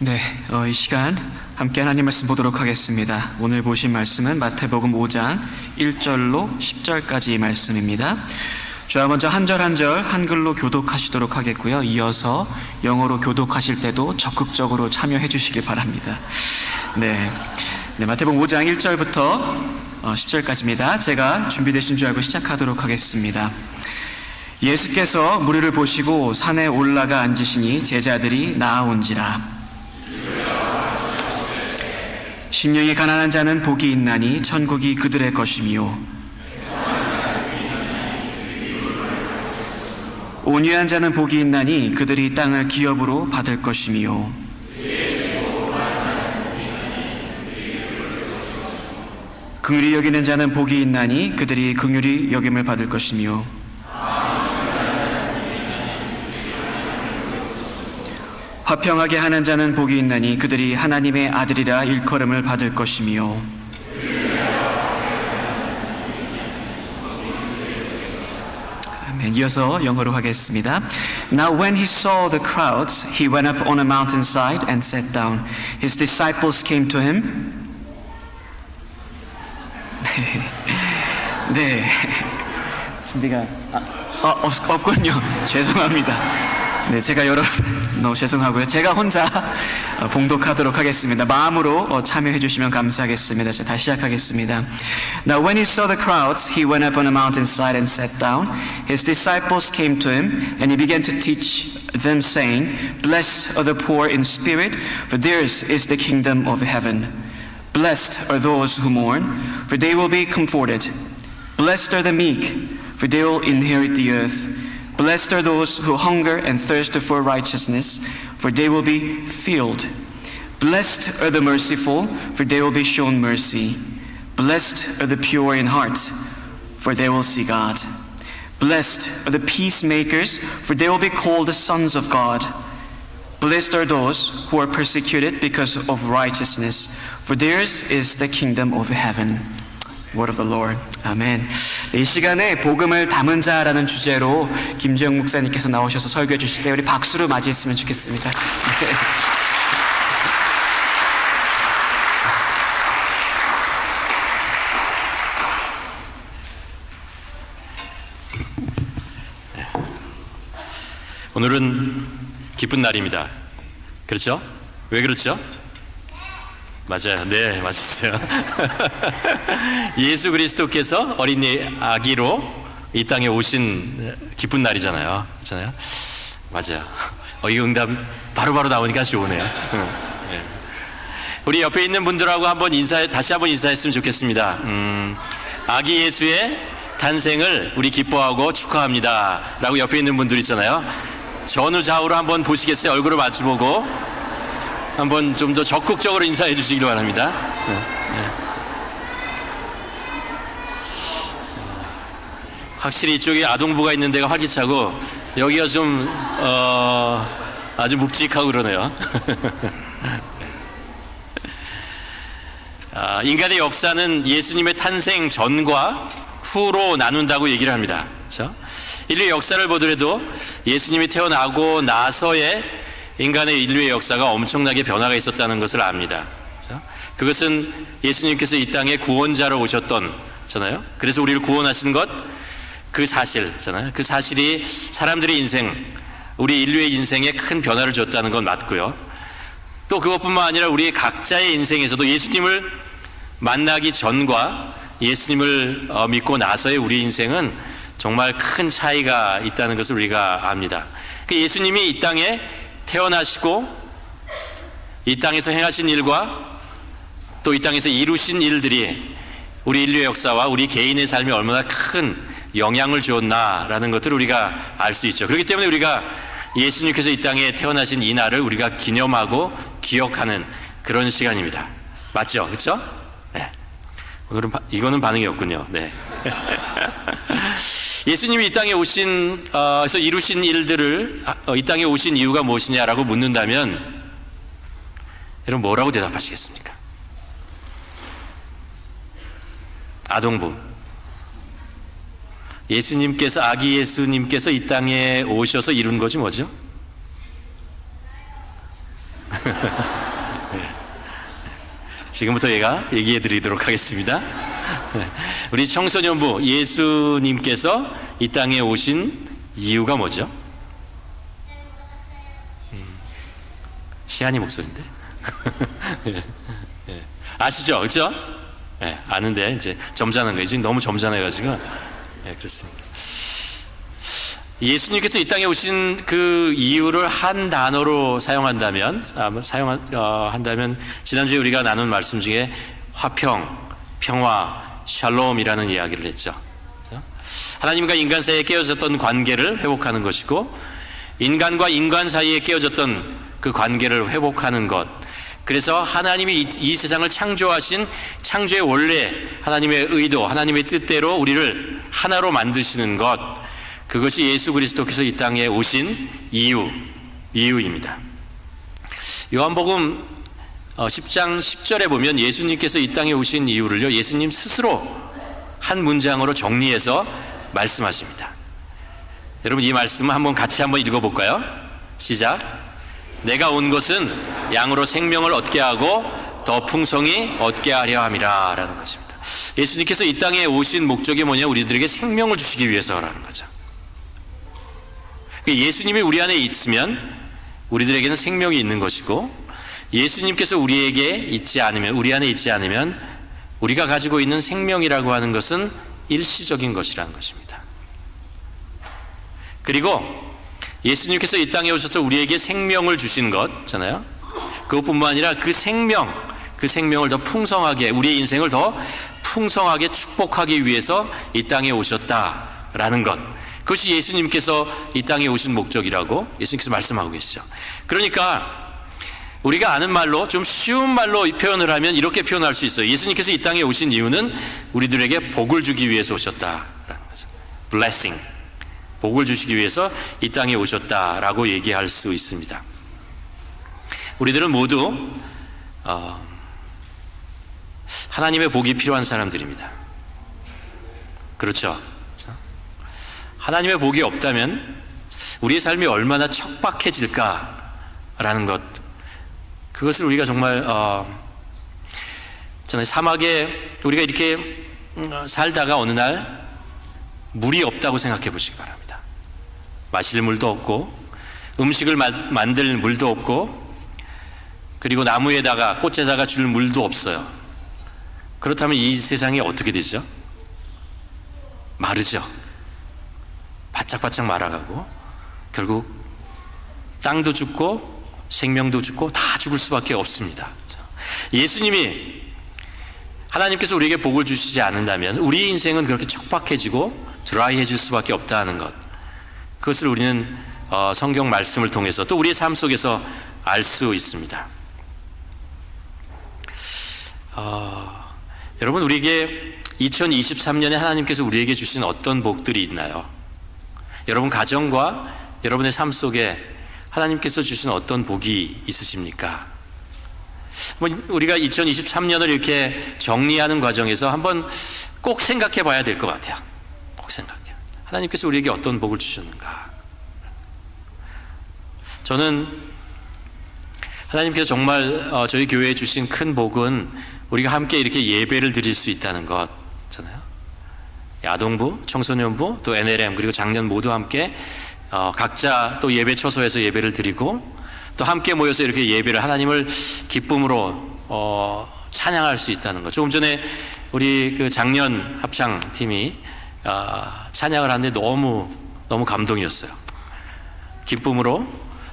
네, 이 시간 함께 하나님 말씀 보도록 하겠습니다. 오늘 보신 말씀은 마태복음 5장 1절로 10절까지 말씀입니다. 저와 먼저 한 절 한 절 한글로 교독하시도록 하겠고요. 이어서 영어로 교독하실 때도 적극적으로 참여해 주시길 바랍니다. 네, 마태복음 5장 1절부터 10절까지입니다. 제가 준비되신 줄 알고 시작하도록 하겠습니다. 예수께서 무리를 보시고 산에 올라가 앉으시니 제자들이 나아온지라. 심령이 가난한 자는 복이 있나니 천국이 그들의 것이미요, 온유한 자는 복이 있나니 그들이 땅을 기업으로 받을 것이미요, 긍휼히 여기는 자는 복이 있나니 그들이 긍휼히 여김을 받을 것이미요, 화평하게 하는 자는 복이 있나니 그들이 하나님의 아들이라 일컬음을 받을 것이미요, 아멘. 이어서 영어로 하겠습니다. Now when he saw the crowds, he went up on a mountainside and sat down. His disciples came to him. 네. 준비가 없군요. 죄송합니다. 네, 제가 너무 죄송하고요. 제가 혼자 봉독하도록 하겠습니다. 마음으로 참여해 주시면 감사하겠습니다. 자, 다시 시작하겠습니다. Now when he saw the crowds, he went up on a mountainside and sat down. His disciples came to him, and he began to teach them, saying, Blessed are the poor in spirit, for theirs is the kingdom of heaven. Blessed are those who mourn, for they will be comforted. Blessed are the meek, for they will inherit the earth. Blessed are those who hunger and thirst for righteousness, for they will be filled. Blessed are the merciful, for they will be shown mercy. Blessed are the pure in heart, for they will see God. Blessed are the peacemakers, for they will be called the sons of God. Blessed are those who are persecuted because of righteousness, for theirs is the kingdom of heaven. Word of the Lord. 아멘. 이 시간에 복음을 담은 자라는 주제로 김재영 목사님께서 나오셔서 설교해 주실 때 우리 박수로 맞이했으면 좋겠습니다. 오늘은 기쁜 날입니다. 그렇죠? 왜 그렇죠? 맞아요. 네, 맞으세요. 예수 그리스도께서 어린이 아기로 이 땅에 오신 기쁜 날이잖아요. 그렇잖아요. 맞아요. 이 응답 바로바로 나오니까 좋으네요. 네. 우리 옆에 있는 분들하고 다시 한번 인사했으면 좋겠습니다. 아기 예수의 탄생을 우리 기뻐하고 축하합니다 라고 옆에 있는 분들 있잖아요. 전후 좌우로 한번 보시겠어요? 얼굴을 마주보고 한번 좀 더 적극적으로 인사해 주시기 바랍니다. 확실히 이쪽에 아동부가 있는 데가 활기차고 여기가 좀 아주 묵직하고 그러네요. 인간의 역사는 예수님의 탄생 전과 후로 나눈다고 얘기를 합니다. 그렇죠? 인류의 역사를 보더라도 예수님이 태어나고 나서의 인간의 인류의 역사가 엄청나게 변화가 있었다는 것을 압니다. 그것은 예수님께서 이 땅에 구원자로 오셨잖아요. 그래서 우리를 구원하신 것, 그 사실잖아요. 그 사실이 사람들의 인생, 우리 인류의 인생에 큰 변화를 줬다는 건 맞고요. 또 그것뿐만 아니라 우리 각자의 인생에서도 예수님을 만나기 전과 예수님을 믿고 나서의 우리 인생은 정말 큰 차이가 있다는 것을 우리가 압니다. 예수님이 이 땅에 태어나시고 이 땅에서 행하신 일과 또 이 땅에서 이루신 일들이 우리 인류의 역사와 우리 개인의 삶에 얼마나 큰 영향을 주었나라는 것들을 우리가 알 수 있죠. 그렇기 때문에 우리가 예수님께서 이 땅에 태어나신 이 날을 우리가 기념하고 기억하는 그런 시간입니다. 맞죠? 그렇죠? 네. 오늘은 이거는 반응이 없군요. 네. 예수님이 이 땅에 그래서 이루신 일들을 이 땅에 오신 이유가 무엇이냐라고 묻는다면 여러분 뭐라고 대답하시겠습니까? 아동부. 아기 예수님께서 이 땅에 오셔서 이룬 것이 뭐죠? 지금부터 얘가 얘기해 드리도록 하겠습니다. 우리 청소년부, 예수님께서 이 땅에 오신 이유가 뭐죠? 시안이 목소리인데. 아시죠? 그렇죠? 네, 아는데 이제 점잖은 거예요. 지금 너무 점잖아가지고. 네, 그렇습니다. 예수님께서 이 땅에 오신 그 이유를 한 단어로 사용한다면 지난주에 우리가 나눈 말씀 중에 화평, 평화, 샬롬이라는 이야기를 했죠. 하나님과 인간 사이에 깨어졌던 관계를 회복하는 것이고, 인간과 인간 사이에 깨어졌던 그 관계를 회복하는 것, 그래서 하나님이 이 세상을 창조하신 창조의 원래 하나님의 의도, 하나님의 뜻대로 우리를 하나로 만드시는 것, 그것이 예수 그리스도께서 이 땅에 오신 이유입니다. 요한복음 10장 10절에 보면 예수님께서 이 땅에 오신 이유를요, 예수님 스스로 한 문장으로 정리해서 말씀하십니다. 여러분, 이 말씀을 같이 한번 읽어볼까요? 시작. 내가 온 것은 양으로 생명을 얻게 하고 더 풍성히 얻게 하려 함이라 라는 것입니다. 예수님께서 이 땅에 오신 목적이 뭐냐? 우리들에게 생명을 주시기 위해서라는 거죠. 예수님이 우리 안에 있으면 우리들에게는 생명이 있는 것이고, 예수님께서 우리 안에 있지 않으면 우리가 가지고 있는 생명이라고 하는 것은 일시적인 것이라는 것입니다. 그리고 예수님께서 이 땅에 오셔서 우리에게 생명을 주신 것잖아요. 그것뿐만 아니라 그 생명을 더 풍성하게, 우리의 인생을 더 풍성하게 축복하기 위해서 이 땅에 오셨다라는 것, 그것이 예수님께서 이 땅에 오신 목적이라고 예수님께서 말씀하고 계시죠. 그러니까 우리가 아는 말로, 좀 쉬운 말로 표현을 하면 이렇게 표현할 수 있어요. 예수님께서 이 땅에 오신 이유는 우리들에게 복을 주기 위해서 오셨다라는 거죠. blessing, 복을 주시기 위해서 이 땅에 오셨다라고 얘기할 수 있습니다. 우리들은 모두 하나님의 복이 필요한 사람들입니다. 그렇죠? 하나님의 복이 없다면 우리의 삶이 얼마나 척박해질까라는 것, 그것을 우리가 정말 사막에 우리가 이렇게 살다가 어느 날 물이 없다고 생각해 보시기 바랍니다. 마실 물도 없고, 음식을 만들 물도 없고, 그리고 나무에다가, 꽃에다가 줄 물도 없어요. 그렇다면 이 세상이 어떻게 되죠? 마르죠. 바짝바짝 말아가고, 결국 땅도 죽고 생명도 죽고 다 죽을 수밖에 없습니다. 예수님이, 하나님께서 우리에게 복을 주시지 않는다면 우리 인생은 그렇게 척박해지고 드라이해질 수밖에 없다는 것, 그것을 우리는 성경 말씀을 통해서 또 우리의 삶 속에서 알 수 있습니다. 여러분, 우리에게 2023년에 하나님께서 우리에게 주신 어떤 복들이 있나요? 여러분 가정과 여러분의 삶 속에 하나님께서 주신 어떤 복이 있으십니까? 우리가 2023년을 이렇게 정리하는 과정에서 한번 꼭 생각해 봐야 될 것 같아요. 꼭 생각해요. 하나님께서 우리에게 어떤 복을 주셨는가? 저는 하나님께서 정말 저희 교회에 주신 큰 복은 우리가 함께 이렇게 예배를 드릴 수 있다는 것잖아요. 야동부, 청소년부, 또 NLM, 그리고 장년 모두 함께 각자 또 예배 처소에서 예배를 드리고, 또 함께 모여서 이렇게 예배를, 하나님을 기쁨으로 찬양할 수 있다는 것. 조금 전에 우리 그 장년 합창팀이 찬양을 하는데 너무 감동이었어요. 기쁨으로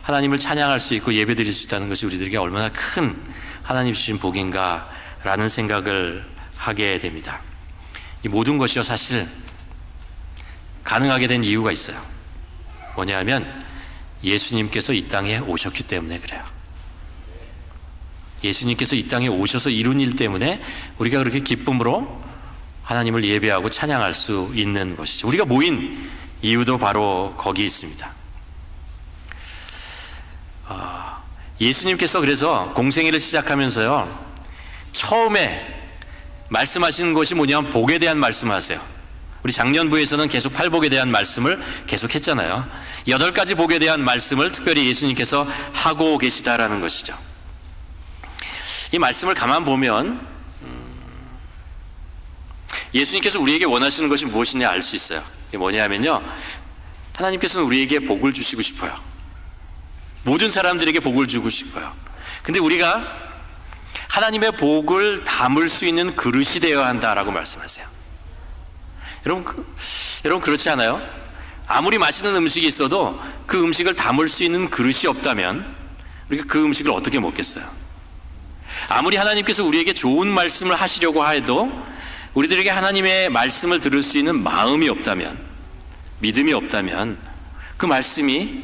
하나님을 찬양할 수 있고 예배 드릴 수 있다는 것이 우리들에게 얼마나 큰 하나님 주신 복인가라는 생각을 하게 됩니다. 이 모든 것이요, 사실 가능하게 된 이유가 있어요. 뭐냐 하면 예수님께서 이 땅에 오셨기 때문에 그래요. 예수님께서 이 땅에 오셔서 이룬 일 때문에 우리가 그렇게 기쁨으로 하나님을 예배하고 찬양할 수 있는 것이죠. 우리가 모인 이유도 바로 거기 있습니다. 예수님께서 그래서 공생애를 시작하면서요, 처음에 말씀하시는 것이 뭐냐면 복에 대한 말씀하세요. 우리 작년부에서는 계속 팔복에 대한 말씀을 계속 했잖아요. 8가지 복에 대한 말씀을 특별히 예수님께서 하고 계시다라는 것이죠. 이 말씀을 가만 보면 예수님께서 우리에게 원하시는 것이 무엇이냐 알 수 있어요. 이게 뭐냐면요, 하나님께서는 우리에게 복을 주시고 싶어요. 모든 사람들에게 복을 주고 싶어요. 근데 우리가 하나님의 복을 담을 수 있는 그릇이 되어야 한다라고 말씀하세요. 여러분 그렇지 않아요? 아무리 맛있는 음식이 있어도 그 음식을 담을 수 있는 그릇이 없다면 우리가 그 음식을 어떻게 먹겠어요? 아무리 하나님께서 우리에게 좋은 말씀을 하시려고 해도 우리들에게 하나님의 말씀을 들을 수 있는 마음이 없다면, 믿음이 없다면 그 말씀이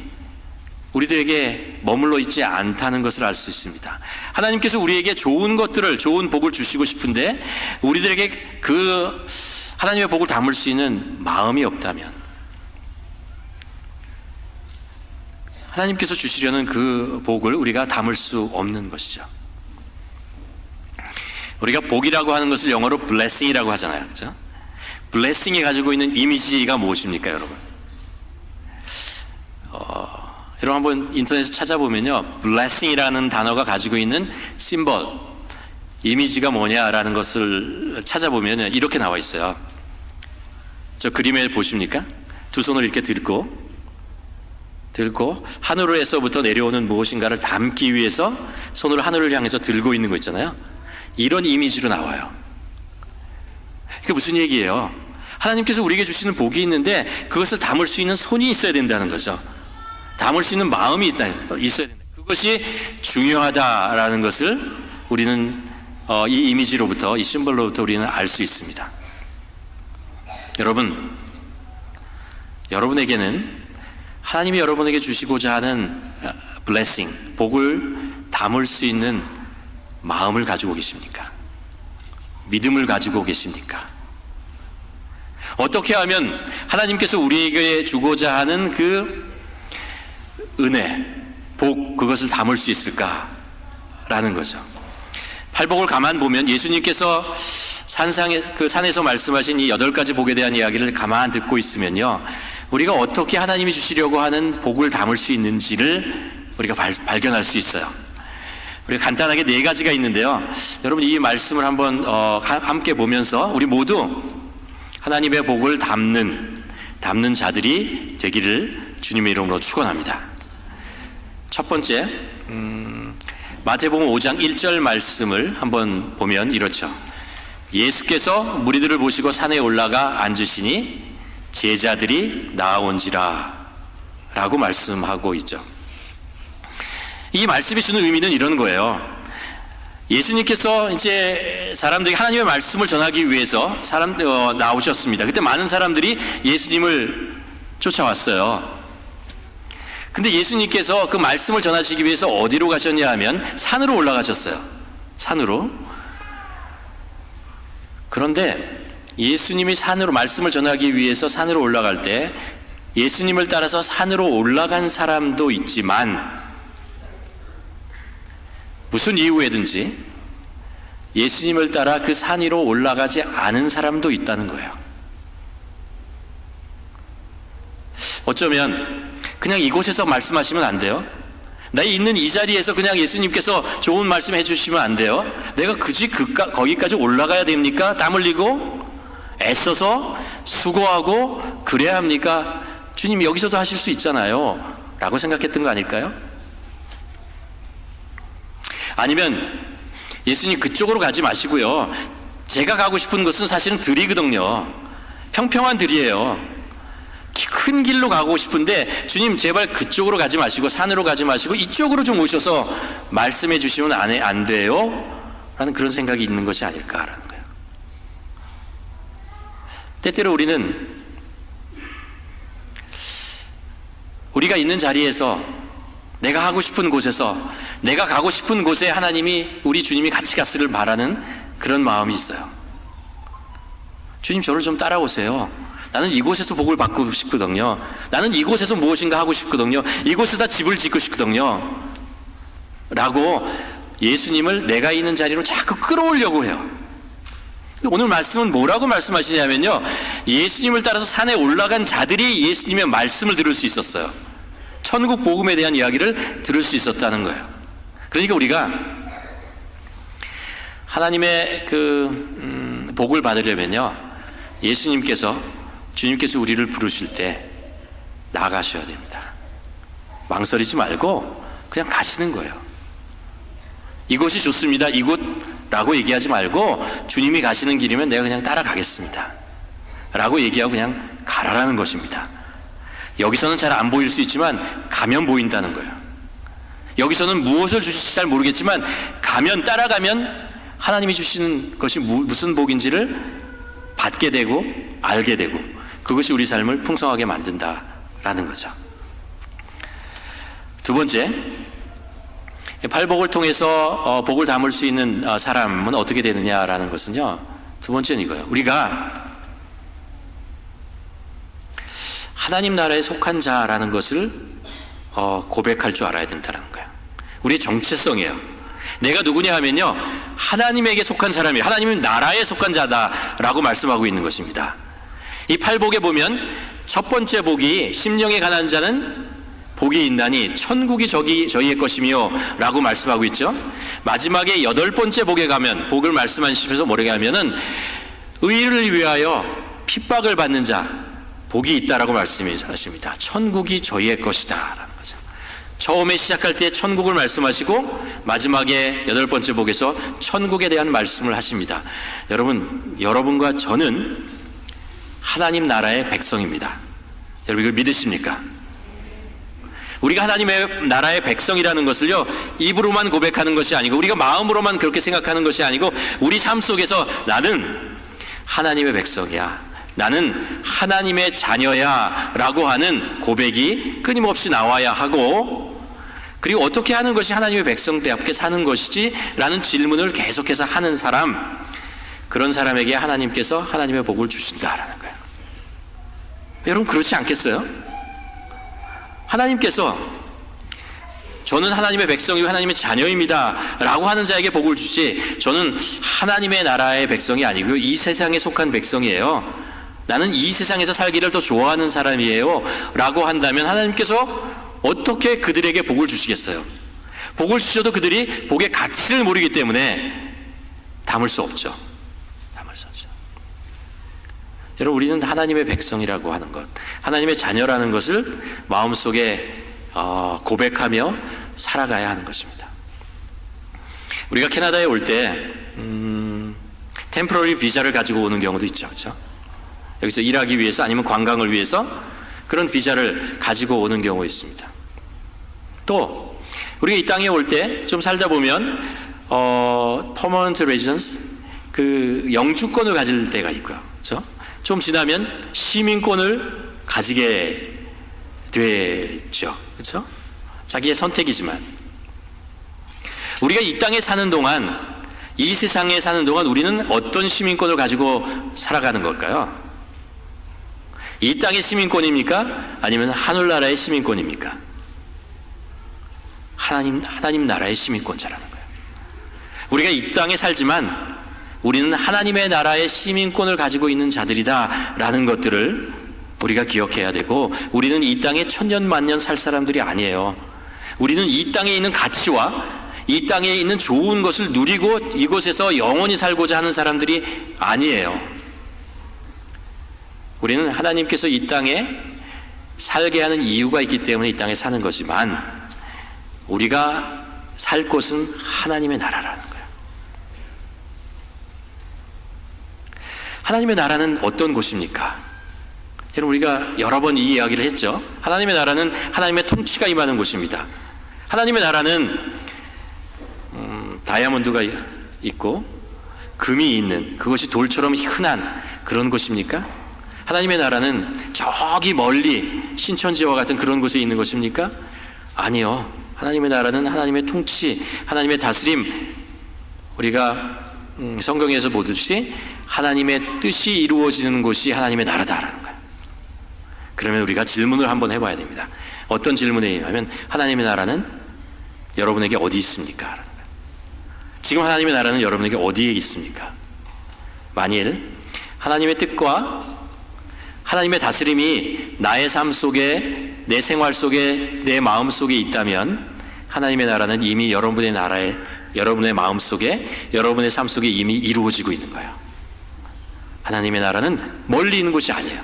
우리들에게 머물러 있지 않다는 것을 알 수 있습니다. 하나님께서 우리에게 좋은 것들을, 좋은 복을 주시고 싶은데 우리들에게 그 하나님의 복을 담을 수 있는 마음이 없다면, 하나님께서 주시려는 그 복을 우리가 담을 수 없는 것이죠. 우리가 복이라고 하는 것을 영어로 blessing이라고 하잖아요. 그렇죠? blessing이 가지고 있는 이미지가 무엇입니까, 여러분? 여러분 한번 인터넷에 찾아보면요, blessing이라는 단어가 가지고 있는 심벌, 이미지가 뭐냐라는 것을 찾아보면 이렇게 나와 있어요. 저 그림에 보십니까? 두 손을 이렇게 들고 하늘에서부터 내려오는 무엇인가를 담기 위해서 손을 하늘을 향해서 들고 있는 거 있잖아요. 이런 이미지로 나와요. 그게 무슨 얘기예요? 하나님께서 우리에게 주시는 복이 있는데 그것을 담을 수 있는 손이 있어야 된다는 거죠. 담을 수 있는 마음이 있어야 된다. 그것이 중요하다라는 것을 우리는 이 이미지로부터, 이 심벌로부터 우리는 알 수 있습니다. 여러분에게는 하나님이 여러분에게 주시고자 하는 blessing, 복을 담을 수 있는 마음을 가지고 계십니까? 믿음을 가지고 계십니까? 어떻게 하면 하나님께서 우리에게 주고자 하는 그 은혜, 복, 그것을 담을 수 있을까라는 거죠. 팔복을 가만 보면 예수님께서 산에서 말씀하신 이 8가지 복에 대한 이야기를 가만 듣고 있으면요, 우리가 어떻게 하나님이 주시려고 하는 복을 담을 수 있는지를 우리가 발견할 수 있어요. 우리가 간단하게 4가지가 있는데요, 여러분 이 말씀을 한번 함께 보면서 우리 모두 하나님의 복을 담는 자들이 되기를 주님의 이름으로 축원합니다. 첫 번째, 마태복음 5장 1절 말씀을 한번 보면 이렇죠. 예수께서 무리들을 보시고 산에 올라가 앉으시니 제자들이 나아온지라 라고 말씀하고 있죠. 이 말씀이 주는 의미는 이런 거예요. 예수님께서 이제 사람들에게 하나님의 말씀을 전하기 위해서 나오셨습니다. 그때 많은 사람들이 예수님을 쫓아왔어요. 근데 예수님께서 그 말씀을 전하시기 위해서 어디로 가셨냐 하면 산으로 올라가셨어요. 산으로. 그런데 예수님이 말씀을 전하기 위해서 산으로 올라갈 때 예수님을 따라서 산으로 올라간 사람도 있지만 무슨 이유에든지 예수님을 따라 그 산 위로 올라가지 않은 사람도 있다는 거예요. 어쩌면 그냥 이곳에서 말씀하시면 안 돼요. 나 있는 이 자리에서 그냥 예수님께서 좋은 말씀 해주시면 안 돼요. 내가 굳이 거기까지 올라가야 됩니까? 땀 흘리고 애써서 수고하고 그래야 합니까? 주님 여기서도 하실 수 있잖아요 라고 생각했던 거 아닐까요? 아니면 예수님 그쪽으로 가지 마시고요, 제가 가고 싶은 곳은 사실은 들이거든요. 평평한 들이에요. 큰 길로 가고 싶은데 주님 제발 그쪽으로 가지 마시고 산으로 가지 마시고 이쪽으로 좀 오셔서 말씀해 주시면 안 돼요? 라는 그런 생각이 있는 것이 아닐까라는 거예요. 때때로 우리가 있는 자리에서, 내가 하고 싶은 곳에서, 내가 가고 싶은 곳에 하나님이, 우리 주님이 같이 갔으를 바라는 그런 마음이 있어요. 주님 저를 좀 따라오세요. 나는 이곳에서 복을 받고 싶거든요. 나는 이곳에서 무엇인가 하고 싶거든요. 이곳에다 집을 짓고 싶거든요 라고 예수님을 내가 있는 자리로 자꾸 끌어오려고 해요. 오늘 말씀은 뭐라고 말씀하시냐면요, 예수님을 따라서 산에 올라간 자들이 예수님의 말씀을 들을 수 있었어요. 천국 복음에 대한 이야기를 들을 수 있었다는 거예요. 그러니까 우리가 하나님의 복을 받으려면요, 주님께서 우리를 부르실 때 나가셔야 됩니다. 망설이지 말고 그냥 가시는 거예요. 이곳이 좋습니다, 이곳라고 얘기하지 말고 주님이 가시는 길이면 내가 그냥 따라가겠습니다 라고 얘기하고 그냥 가라라는 것입니다. 여기서는 잘 안 보일 수 있지만 가면 보인다는 거예요. 여기서는 무엇을 주실지 잘 모르겠지만 따라가면 하나님이 주시는 것이 무슨 복인지를 받게 되고 알게 되고, 그것이 우리 삶을 풍성하게 만든다라는 거죠. 두 번째, 팔복을 통해서 복을 담을 수 있는 사람은 어떻게 되느냐라는 것은요, 두 번째는 이거예요. 우리가 하나님 나라에 속한 자라는 것을 고백할 줄 알아야 된다는 거예요. 우리의 정체성이에요. 내가 누구냐 하면요, 하나님에게 속한 사람이에요. 하나님 나라에 속한 자다라고 말씀하고 있는 것입니다. 이 팔복에 보면 첫 번째 복이 심령에 가난한 자는 복이 있나니 천국이 저희의 것이며 라고 말씀하고 있죠. 마지막에 8번째 복에 가면, 복을 말씀하시면서 뭐라고 하면은 의를 위하여 핍박을 받는 자 복이 있다라고 말씀하십니다. 천국이 저희의 것이다 라는 거죠. 처음에 시작할 때 천국을 말씀하시고 마지막에 8번째 복에서 천국에 대한 말씀을 하십니다. 여러분과 저는 하나님 나라의 백성입니다. 여러분 이걸 믿으십니까? 우리가 하나님의 나라의 백성이라는 것을요, 입으로만 고백하는 것이 아니고, 우리가 마음으로만 그렇게 생각하는 것이 아니고, 우리 삶 속에서 나는 하나님의 백성이야, 나는 하나님의 자녀야 라고 하는 고백이 끊임없이 나와야 하고, 그리고 어떻게 하는 것이 하나님의 백성답게 사는 것이지 라는 질문을 계속해서 하는 사람, 그런 사람에게 하나님께서 하나님의 복을 주신다라는 거예요. 여러분 그렇지 않겠어요? 하나님께서 저는 하나님의 백성이고 하나님의 자녀입니다 라고 하는 자에게 복을 주지, 저는 하나님의 나라의 백성이 아니고요, 이 세상에 속한 백성이에요, 나는 이 세상에서 살기를 더 좋아하는 사람이에요 라고 한다면 하나님께서 어떻게 그들에게 복을 주시겠어요? 복을 주셔도 그들이 복의 가치를 모르기 때문에 담을 수 없죠. 여러분 우리는 하나님의 백성이라고 하는 것, 하나님의 자녀라는 것을 마음속에 고백하며 살아가야 하는 것입니다. 우리가 캐나다에 올 때 템포러리 비자를 가지고 오는 경우도 있죠. 그렇죠? 여기서 일하기 위해서 아니면 관광을 위해서 그런 비자를 가지고 오는 경우가 있습니다. 또 우리가 이 땅에 올 때 좀 살다 보면 permanent residence, 그 영주권을 가질 때가 있고요. 그렇죠? 좀 지나면 시민권을 가지게 되죠. 그렇죠? 자기의 선택이지만 우리가 이 땅에 사는 동안, 이 세상에 사는 동안 우리는 어떤 시민권을 가지고 살아가는 걸까요? 이 땅의 시민권입니까? 아니면 하늘나라의 시민권입니까? 하나님 나라의 시민권자라는 거예요. 우리가 이 땅에 살지만 우리는 하나님의 나라의 시민권을 가지고 있는 자들이다라는 것들을 우리가 기억해야 되고, 우리는 이 땅에 천년 만년 살 사람들이 아니에요. 우리는 이 땅에 있는 가치와 이 땅에 있는 좋은 것을 누리고 이곳에서 영원히 살고자 하는 사람들이 아니에요. 우리는 하나님께서 이 땅에 살게 하는 이유가 있기 때문에 이 땅에 사는 거지만, 우리가 살 곳은 하나님의 나라라는 거예요. 하나님의 나라는 어떤 곳입니까? 여러분 우리가 여러 번 이 이야기를 했죠. 하나님의 나라는 하나님의 통치가 임하는 곳입니다. 하나님의 나라는 다이아몬드가 있고 금이 있는, 그것이 돌처럼 흔한 그런 곳입니까? 하나님의 나라는 저기 멀리 신천지와 같은 그런 곳에 있는 것입니까? 아니요. 하나님의 나라는 하나님의 통치, 하나님의 다스림, 우리가 성경에서 보듯이 하나님의 뜻이 이루어지는 곳이 하나님의 나라다라는 거예요. 그러면 우리가 질문을 한번 해봐야 됩니다. 어떤 질문이냐면, 하나님의 나라는 여러분에게 어디 있습니까? 지금 하나님의 나라는 여러분에게 어디에 있습니까? 만일 하나님의 뜻과 하나님의 다스림이 나의 삶 속에, 내 생활 속에, 내 마음 속에 있다면 하나님의 나라는 이미 여러분의 나라에 여러분의 마음 속에, 여러분의 삶 속에 이미 이루어지고 있는 거예요. 하나님의 나라는 멀리 있는 곳이 아니에요.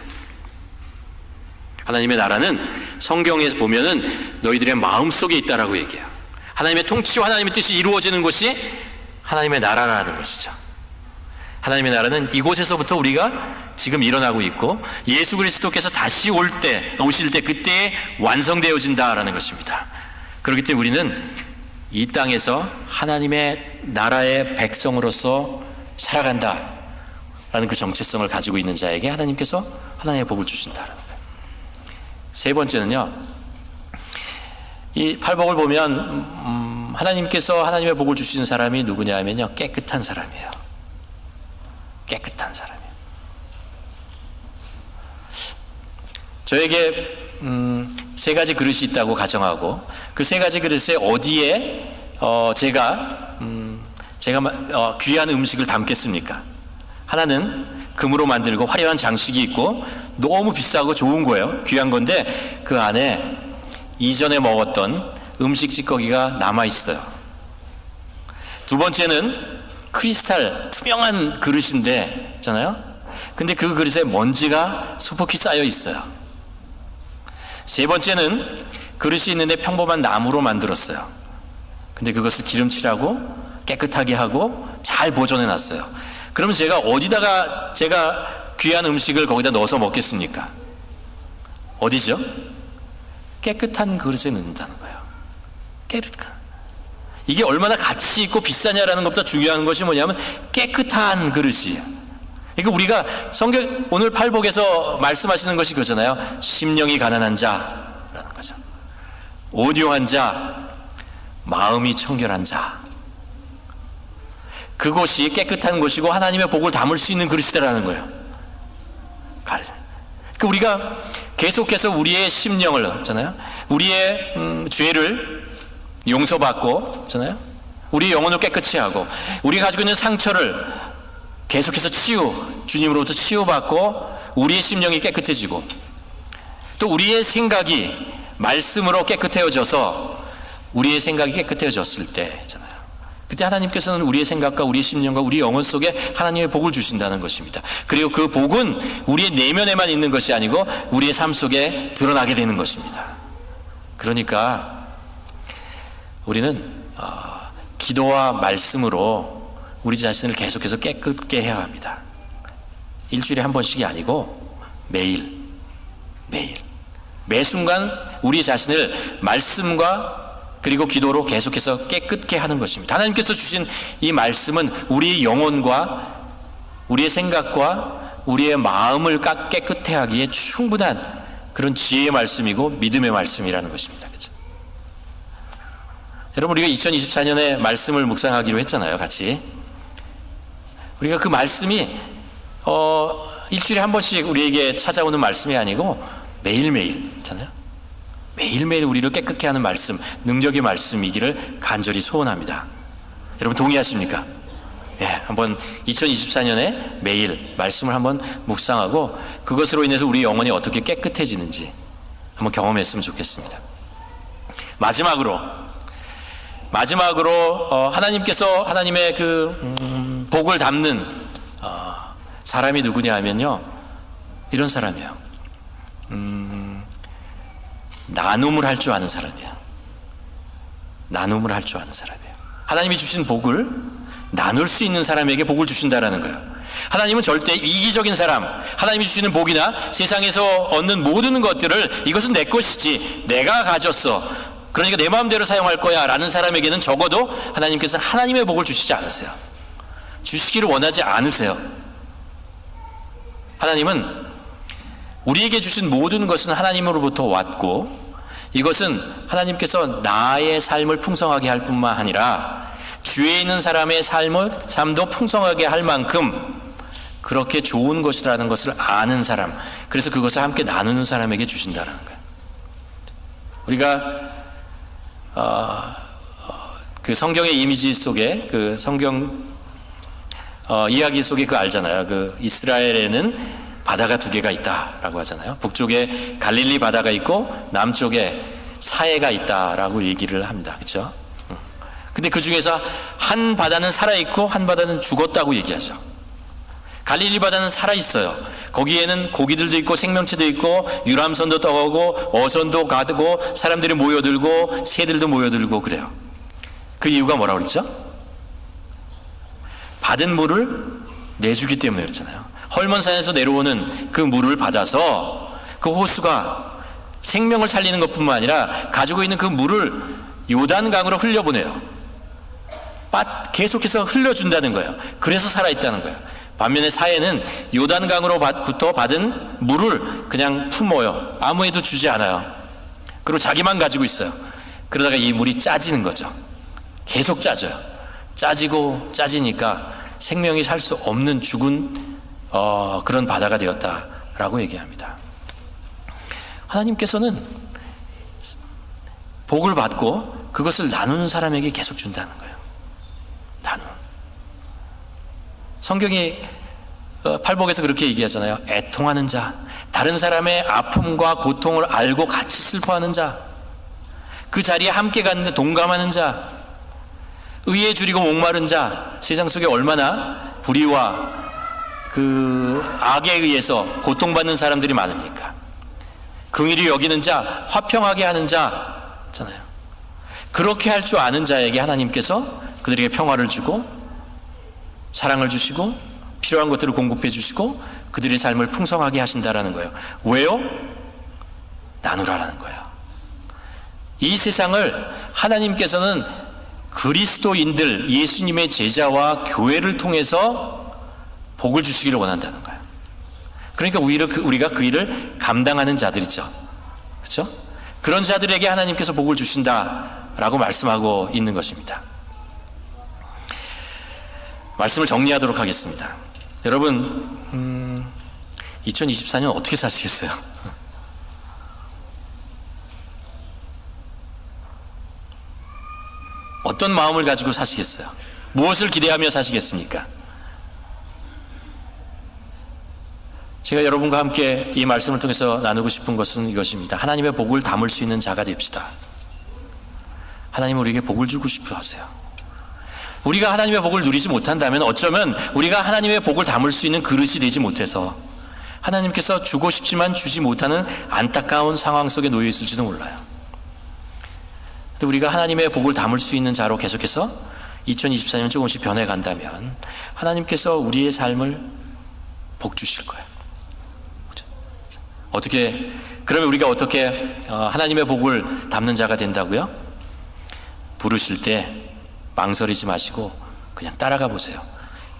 하나님의 나라는 성경에서 보면은 너희들의 마음 속에 있다라고 얘기해요. 하나님의 통치와 하나님의 뜻이 이루어지는 곳이 하나님의 나라라는 것이죠. 하나님의 나라는 이곳에서부터 우리가 지금 일어나고 있고 예수 그리스도께서 다시 오실 때 그때에 완성되어진다라는 것입니다. 그렇기 때문에 우리는 이 땅에서 하나님의 나라의 백성으로서 살아간다라는 그 정체성을 가지고 있는 자에게 하나님께서 하나님의 복을 주신다라는 거예요. 세 번째는요, 이 팔복을 보면 하나님께서 하나님의 복을 주시는 사람이 누구냐 하면요, 깨끗한 사람이에요. 깨끗한 사람이에요. 저에게 세 가지 그릇이 있다고 가정하고 그 세 가지 그릇에 어디에 제가 귀한 음식을 담겠습니까? 하나는 금으로 만들고 화려한 장식이 있고 너무 비싸고 좋은 거예요. 귀한 건데 그 안에 이전에 먹었던 음식 찌꺼기가 남아 있어요. 두 번째는 크리스탈 투명한 그릇인데 있잖아요. 근데 그 그릇에 먼지가 수북히 쌓여 있어요. 세 번째는 그릇이 있는데 평범한 나무로 만들었어요. 근데 그것을 기름칠하고 깨끗하게 하고 잘 보존해 놨어요. 그러면 제가 어디다가 제가 귀한 음식을 거기다 넣어서 먹겠습니까? 어디죠? 깨끗한 그릇에 넣는다는 거예요. 깨끗한. 이게 얼마나 가치 있고 비싸냐라는 것보다 중요한 것이 뭐냐면 깨끗한 그릇이에요. 그러니까 우리가 성경 오늘 팔복에서 말씀하시는 것이 그거잖아요. 심령이 가난한 자라는 거죠. 온유한 자, 마음이 청결한 자. 그곳이 깨끗한 곳이고 하나님의 복을 담을 수 있는 그릇이다라는 거예요. 그러니까 우리가 계속해서 우리의 심령을 있잖아요. 우리의 죄를 용서받고 있잖아요. 우리의 영혼을 깨끗이 하고 우리가 가지고 있는 상처를 계속해서 주님으로부터 치유받고 우리의 심령이 깨끗해지고 또 우리의 생각이 말씀으로 깨끗해져서 우리의 생각이 깨끗해졌을 때 있잖아요. 그때 하나님께서는 우리의 생각과 우리의 심령과 우리 영혼 속에 하나님의 복을 주신다는 것입니다. 그리고 그 복은 우리의 내면에만 있는 것이 아니고 우리의 삶 속에 드러나게 되는 것입니다. 그러니까 우리는 기도와 말씀으로 우리 자신을 계속해서 깨끗게 해야 합니다. 일주일에 한 번씩이 아니고 매일 매 순간 우리 자신을 말씀과 그리고 기도로 계속해서 깨끗게 하는 것입니다. 하나님께서 주신 이 말씀은 우리의 영혼과 우리의 생각과 우리의 마음을 깨끗해 하기에 충분한 그런 지혜의 말씀이고 믿음의 말씀이라는 것입니다. 그렇죠? 여러분, 우리가 2024년에 말씀을 묵상하기로 했잖아요, 같이. 우리가 그 말씀이 일주일에 한 번씩 우리에게 찾아오는 말씀이 아니고 매일매일 있잖아요. 매일매일 우리를 깨끗게 하는 말씀, 능력의 말씀이기를 간절히 소원합니다. 여러분 동의하십니까? 예, 한번 2024년에 매일 말씀을 한번 묵상하고 그것으로 인해서 우리 영혼이 어떻게 깨끗해지는지 한번 경험했으면 좋겠습니다. 마지막으로 하나님께서 하나님의 그 복을 담는 사람이 누구냐 하면요, 이런 사람이에요. 나눔을 할 줄 아는 사람이에요. 나눔을 할 줄 아는 사람이에요. 하나님이 주신 복을 나눌 수 있는 사람에게 복을 주신다라는 거예요. 하나님은 절대 이기적인 사람, 하나님이 주시는 복이나 세상에서 얻는 모든 것들을 이것은 내 것이지, 내가 가졌어, 그러니까 내 마음대로 사용할 거야 라는 사람에게는 적어도 하나님께서 하나님의 복을 주시지 않으세요. 주시기를 원하지 않으세요. 하나님은 우리에게 주신 모든 것은 하나님으로부터 왔고 이것은 하나님께서 나의 삶을 풍성하게 할 뿐만 아니라 주위에 있는 사람의 삶도 풍성하게 할 만큼 그렇게 좋은 것이라는 것을 아는 사람, 그래서 그것을 함께 나누는 사람에게 주신다는 거예요. 우리가 그 성경의 이미지 속에 그 성경 이야기 속에 그 알잖아요. 그 이스라엘에는 바다가 두 개가 있다라고 하잖아요. 북쪽에 갈릴리 바다가 있고 남쪽에 사해가 있다라고 얘기를 합니다. 그렇죠? 근데 그 중에서 한 바다는 살아있고 한 바다는 죽었다고 얘기하죠. 갈릴리 바다는 살아있어요. 거기에는 고기들도 있고 생명체도 있고 유람선도 떠오고 어선도 가고 사람들이 모여들고 새들도 모여들고 그래요. 그 이유가 뭐라고 그랬죠? 받은 물을 내주기 때문에 그렇잖아요. 헐몬산에서 내려오는 그 물을 받아서 그 호수가 생명을 살리는 것뿐만 아니라 가지고 있는 그 물을 요단강으로 흘려보내요. 계속해서 흘려준다는 거예요. 그래서 살아있다는 거예요. 반면에 사해는 요단강으로부터 받은 물을 그냥 품어요. 아무에도 주지 않아요. 그리고 자기만 가지고 있어요. 그러다가 이 물이 짜지는 거죠. 계속 짜져요. 짜지고 짜지니까 생명이 살 수 없는 죽은 그런 바다가 되었다라고 얘기합니다. 하나님께서는 복을 받고 그것을 나누는 사람에게 계속 준다는 거예요. 성경이 팔복에서 그렇게 얘기하잖아요. 애통하는 자, 다른 사람의 아픔과 고통을 알고 같이 슬퍼하는 자, 그 자리에 함께 갔는데 동감하는 자, 의에 줄이고 목마른 자. 세상 속에 얼마나 불의와 그 악에 의해서 고통받는 사람들이 많습니까? 긍휼히 여기는 자, 화평하게 하는 자잖아요. 그렇게 할 줄 아는 자에게 하나님께서 그들에게 평화를 주고 사랑을 주시고 필요한 것들을 공급해 주시고 그들의 삶을 풍성하게 하신다라는 거예요. 왜요? 나누라라는 거예요. 이 세상을 하나님께서는 그리스도인들, 예수님의 제자와 교회를 통해서 복을 주시기를 원한다는 거예요. 그러니까 우리가 그 일을 감당하는 자들이죠. 그렇죠? 그런 자들에게 하나님께서 복을 주신다라고 말씀하고 있는 것입니다. 말씀을 정리하도록 하겠습니다. 여러분, 2024년 어떻게 사시겠어요? 어떤 마음을 가지고 사시겠어요? 무엇을 기대하며 사시겠습니까? 제가 여러분과 함께 이 말씀을 통해서 나누고 싶은 것은 이것입니다. 하나님의 복을 담을 수 있는 자가 됩시다. 하나님은 우리에게 복을 주고 싶어 하세요. 우리가 하나님의 복을 누리지 못한다면 어쩌면 우리가 하나님의 복을 담을 수 있는 그릇이 되지 못해서 하나님께서 주고 싶지만 주지 못하는 안타까운 상황 속에 놓여 있을지도 몰라요. 근데 우리가 하나님의 복을 담을 수 있는 자로 계속해서 2024년 조금씩 변해간다면 하나님께서 우리의 삶을 복 주실 거예요. 그러면 우리가 어떻게 하나님의 복을 담는 자가 된다고요? 부르실 때 망설이지 마시고 그냥 따라가 보세요.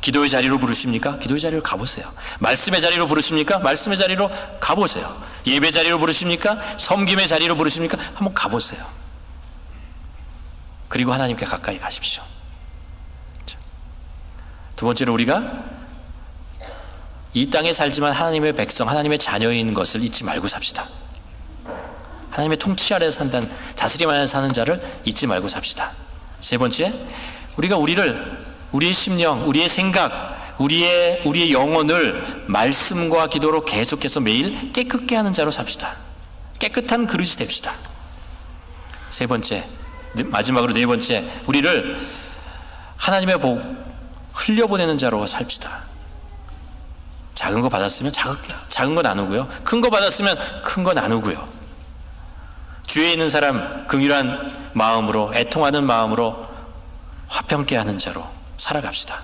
기도의 자리로 부르십니까? 기도의 자리로 가보세요. 말씀의 자리로 부르십니까? 말씀의 자리로 가보세요. 예배 자리로 부르십니까? 섬김의 자리로 부르십니까? 한번 가보세요. 그리고 하나님께 가까이 가십시오. 두 번째로 우리가 이 땅에 살지만 하나님의 백성, 하나님의 자녀인 것을 잊지 말고 삽시다. 하나님의 통치 아래에 산다는, 다스림 아래에 사는 자를 잊지 말고 삽시다. 세 번째, 우리가 우리의 심령, 우리의 생각, 우리의 영혼을 말씀과 기도로 계속해서 매일 깨끗게 하는 자로 삽시다. 깨끗한 그릇이 됩시다. 세 번째, 마지막으로 네 번째, 우리를 하나님의 복 흘려보내는 자로 삽시다. 작은 거 받았으면 작은 거 나누고요. 큰 거 받았으면 큰 거 나누고요. 주위에 있는 사람 긍휼한 마음으로, 애통하는 마음으로 화평케 하는 자로 살아갑시다.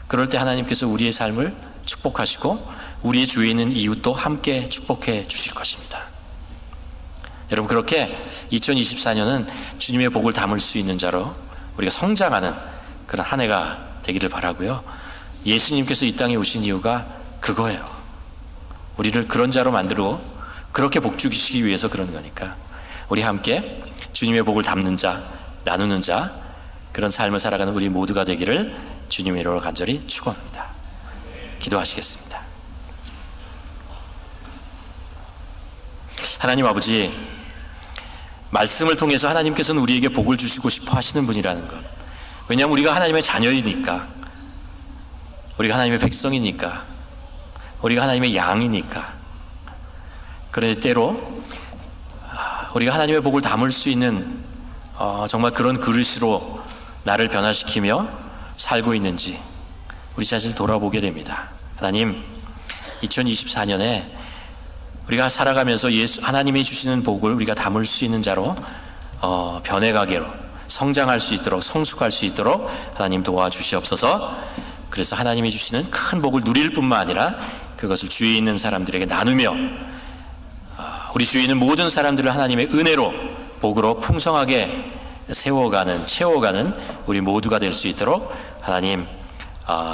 그럴 때 하나님께서 우리의 삶을 축복하시고 우리의 주위에 있는 이웃도 함께 축복해 주실 것입니다. 여러분, 그렇게 2024년은 주님의 복을 담을 수 있는 자로 우리가 성장하는 그런 한 해가 되기를 바라고요. 예수님께서 이 땅에 오신 이유가 그거예요. 우리를 그런 자로 만들고 그렇게 복 주시기 위해서 그런 거니까 우리 함께 주님의 복을 담는 자, 나누는 자, 그런 삶을 살아가는 우리 모두가 되기를 주님의 이름으로 간절히 축원합니다. 기도하시겠습니다. 하나님 아버지, 말씀을 통해서 하나님께서는 우리에게 복을 주시고 싶어 하시는 분이라는 것. 왜냐하면 우리가 하나님의 자녀이니까, 우리가 하나님의 백성이니까, 우리가 하나님의 양이니까. 그런데 때로 우리가 하나님의 복을 담을 수 있는 정말 그런 그릇으로 나를 변화시키며 살고 있는지 우리 자신을 돌아보게 됩니다. 하나님, 2024년에 우리가 살아가면서 하나님이 주시는 복을 우리가 담을 수 있는 자로 변해가게로 성장할 수 있도록 성숙할 수 있도록 하나님 도와주시옵소서. 그래서 하나님이 주시는 큰 복을 누릴 뿐만 아니라 그것을 주위에 있는 사람들에게 나누며 우리 주위에 있는 모든 사람들을 하나님의 은혜로 복으로 풍성하게 채워가는 우리 모두가 될 수 있도록 하나님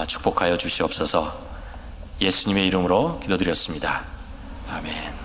축복하여 주시옵소서. 예수님의 이름으로 기도드렸습니다. 아멘.